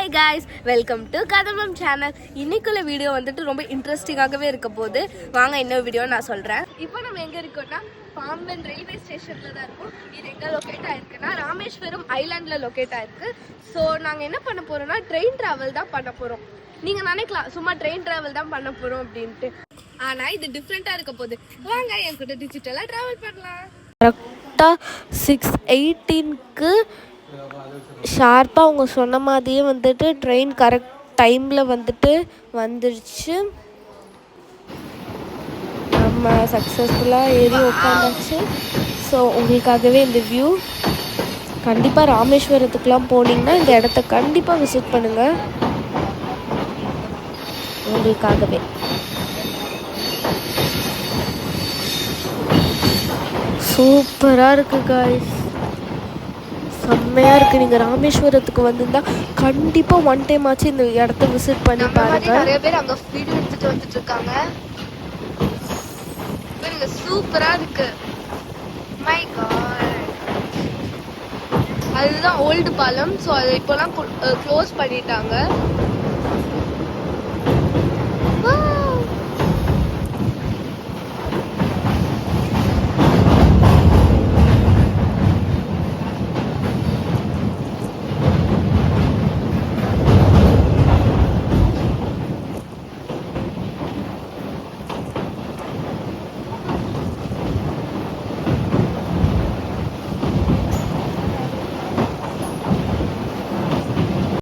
Hi guys, welcome to Kadambam channel. இன்னைக்குள்ள video வந்துட்டு ரொம்ப இன்ட்ரெஸ்டிங்காகவே இருக்க போது. வாங்க இன்னொரு வீடியோ நான் சொல்கிறேன். இப்போ நம்ம எங்கே இருக்கோம்னா பாம்பன் ரயில்வே ஸ்டேஷனில் தான் இருக்கும். இது எங்கே லொக்கேட் ஆகிருக்குன்னா ராமேஸ்வரம் ஐலாண்டில் லொக்கேட் ஆகிருக்கு. ஸோ நாங்கள் என்ன பண்ண போகிறோம்னா ட்ரெயின் ட்ராவல் தான் பண்ண போகிறோம். நீங்கள் நினைக்கலாம் சும்மா ட்ரெயின் ட்ராவல் தான் பண்ண போகிறோம் அப்படின்ட்டு. ஆனால் இது டிஃப்ரெண்ட்டாக இருக்க போகுது. வாங்க என் கூட டிஜிட்டலாக ட்ராவல் பண்ணலாம். கரெக்டாக 6:18க்கு ஷார்ப்பாக அவங்க சொன்ன மாதிரியே வந்துட்டு ட்ரெயின் கரெக்ட் டைமில் வந்துட்டு வந்துடுச்சு. நம்ம சக்ஸஸ்ஃபுல்லாக ஏறி உட்காந்தாச்சு. ஸோ உங்களுக்காகவே இந்த வியூ. கண்டிப்பாக ராமேஸ்வரத்துக்குலாம் போனீங்கன்னா இந்த இடத்த கண்டிப்பாக விசிட் பண்ணுங்கள். உங்களுக்காகவே சூப்பராக இருக்குது காய்ஸ், செம்மையாக இருக்குது. நீங்கள் ராமேஸ்வரத்துக்கு வந்திருந்தால் கண்டிப்பாக ஒன் டைம் ஆச்சு இந்த இடத்த விசிட் பண்ணி பாருங்க. நிறைய பேர் அங்கே வீடியோ எடுத்துட்டு வந்துட்டு இருக்காங்க. சூப்பராக இருக்கு. மை காட், அதுதான் ஓல்டு பாலம். ஸோ அதை இப்போலாம் க்ளோஸ் பண்ணிட்டாங்க.